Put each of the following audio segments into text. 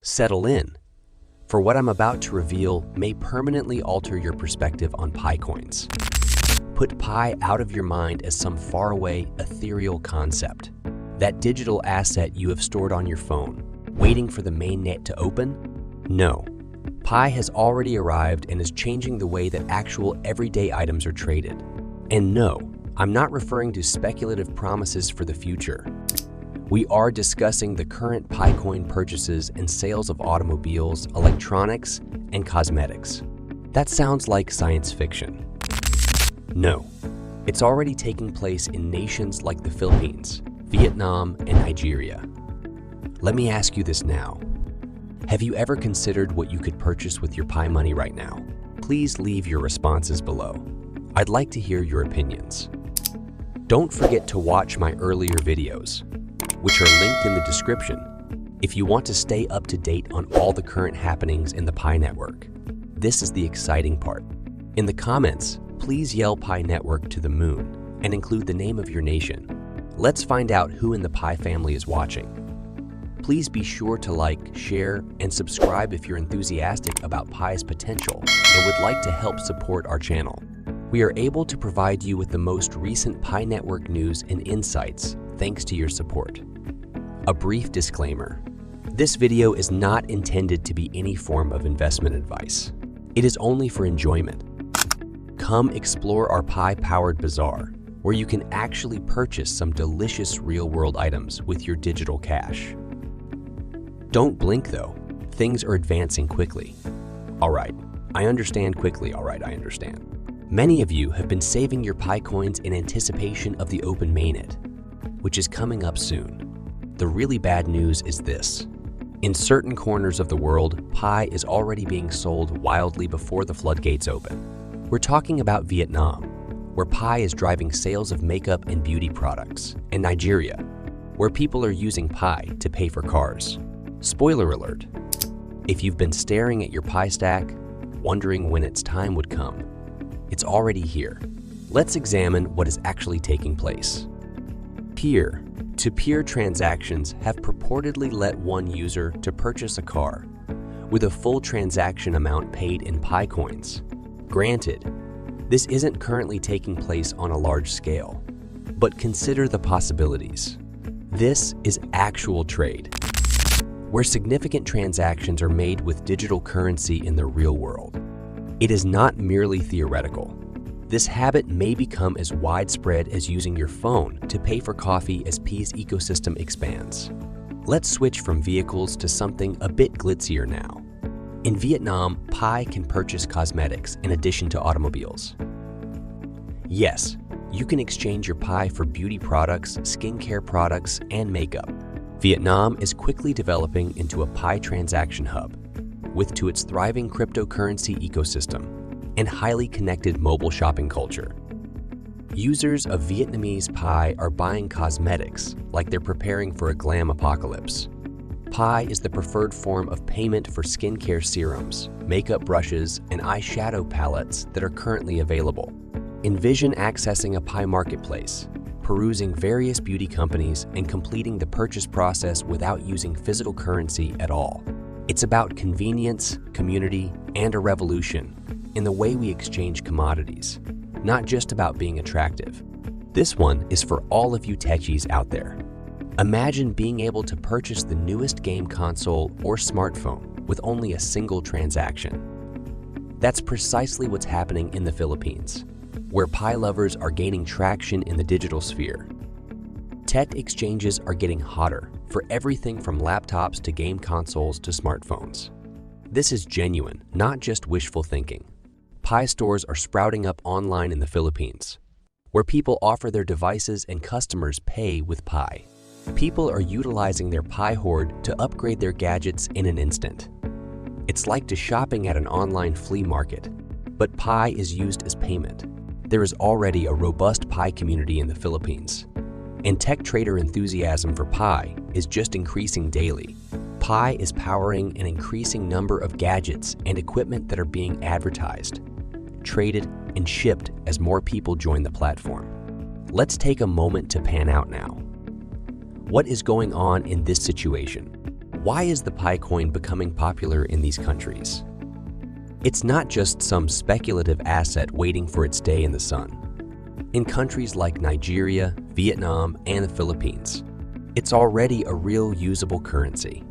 Settle in, for what I'm about to reveal may permanently alter your perspective on Pi coins. Put Pi out of your mind as some faraway, ethereal concept. That digital asset you have stored on your phone, waiting for the mainnet to open? No. Pi has already arrived and is changing the way that actual everyday items are traded. And no, I'm not referring to speculative promises for the future. We are discussing the current Pi coin purchases and sales of automobiles, electronics, and cosmetics. That sounds like science fiction. No, it's already taking place in nations like the Philippines, Vietnam, and Nigeria. Let me ask you this now. Have you ever considered what you could purchase with your Pi money right now? Please leave your responses below. I'd like to hear your opinions. Don't forget to watch my earlier videos, which are linked in the description, if you want to stay up to date on all the current happenings in the Pi network. This is the exciting part. In the comments, please yell Pi network to the moon and include the name of your nation. Let's find out who in the Pi family is watching. Please be sure to like, share, and subscribe if you're enthusiastic about Pi's potential and would like to help support our channel. We are able to provide you with the most recent Pi network news and insights thanks to your support. A brief disclaimer. This video is not intended to be any form of investment advice. It is only for enjoyment. Come explore our Pi-powered bazaar, where you can actually purchase some delicious real-world items with your digital cash. Don't blink though, things are advancing quickly. Alright, I understand quickly, I understand. Many of you have been saving your Pi coins in anticipation of the open mainnet, which is coming up soon. The really bad news is this. In certain corners of the world, Pi is already being sold wildly before the floodgates open. We're talking about Vietnam, where Pi is driving sales of makeup and beauty products, and Nigeria, where people are using Pi to pay for cars. Spoiler alert, if you've been staring at your Pi stack, wondering when its time would come, it's already here. Let's examine what is actually taking place. Peer-to-peer transactions have purportedly let one user to purchase a car with a full transaction amount paid in Pi coins. Granted, this isn't currently taking place on a large scale, but consider the possibilities. This is actual trade, where significant transactions are made with digital currency in the real world. It is not merely theoretical. This habit may become as widespread as using your phone to pay for coffee as Pi's ecosystem expands. Let's switch from vehicles to something a bit glitzier now. In Vietnam, Pi can purchase cosmetics in addition to automobiles. Yes, you can exchange your Pi for beauty products, skincare products, and makeup. Vietnam is quickly developing into a Pi transaction hub, to its thriving cryptocurrency ecosystem and highly connected mobile shopping culture. Users of Vietnamese Pi are buying cosmetics like they're preparing for a glam apocalypse. Pi is the preferred form of payment for skincare serums, makeup brushes, and eyeshadow palettes that are currently available. Envision accessing a Pi marketplace, perusing various beauty companies, and completing the purchase process without using physical currency at all. It's about convenience, community, and a revolution in the way we exchange commodities, not just about being attractive. This one is for all of you techies out there. Imagine being able to purchase the newest game console or smartphone with only a single transaction. That's precisely what's happening in the Philippines, where Pi lovers are gaining traction in the digital sphere. Tech exchanges are getting hotter for everything from laptops to game consoles to smartphones. This is genuine, not just wishful thinking. Pi stores are sprouting up online in the Philippines, where people offer their devices and customers pay with Pi. People are utilizing their Pi hoard to upgrade their gadgets in an instant. It's like to shopping at an online flea market, but Pi is used as payment. There is already a robust Pi community in the Philippines, and tech trader enthusiasm for Pi is just increasing daily. Pi is powering an increasing number of gadgets and equipment that are being advertised, traded, and shipped as more people join the platform. Let's take a moment to pan out now. What is going on in this situation? Why is the Pi coin becoming popular in these countries? It's not just some speculative asset waiting for its day in the sun. In countries like Nigeria, Vietnam, and the Philippines, it's already a real usable currency.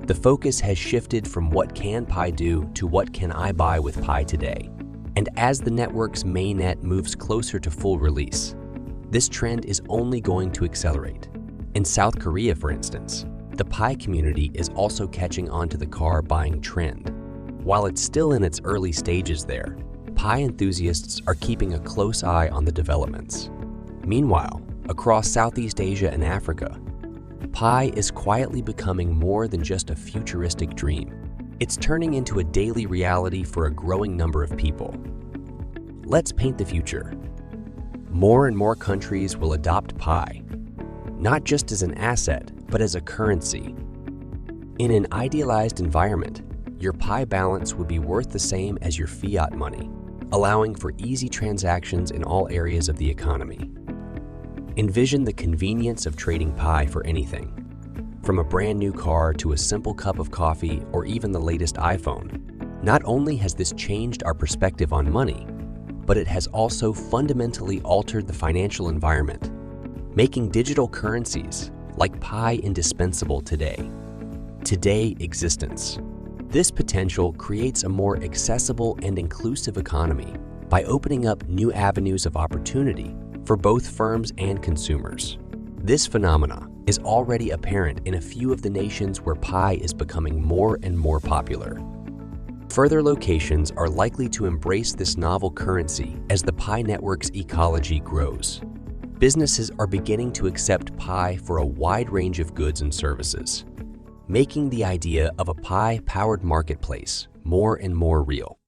The focus has shifted from what can Pi do to what can I buy with Pi today. And as the network's mainnet moves closer to full release, this trend is only going to accelerate. In South Korea, for instance, the Pi community is also catching on to the car buying trend. While it's still in its early stages there, Pi enthusiasts are keeping a close eye on the developments. Meanwhile, across Southeast Asia and Africa, Pi is quietly becoming more than just a futuristic dream. It's turning into a daily reality for a growing number of people. Let's paint the future. More and more countries will adopt Pi, not just as an asset, but as a currency. In an idealized environment, your Pi balance would be worth the same as your fiat money, allowing for easy transactions in all areas of the economy. Envision the convenience of trading Pi for anything, from a brand new car to a simple cup of coffee or even the latest iPhone. Not only has this changed our perspective on money, but it has also fundamentally altered the financial environment, making digital currencies like Pi indispensable today existence. This potential creates a more accessible and inclusive economy by opening up new avenues of opportunity for both firms and consumers. This phenomena is already apparent in a few of the nations where Pi is becoming more and more popular. Further locations are likely to embrace this novel currency as the Pi network's ecology grows. Businesses are beginning to accept Pi for a wide range of goods and services, making the idea of a Pi-powered marketplace more and more real.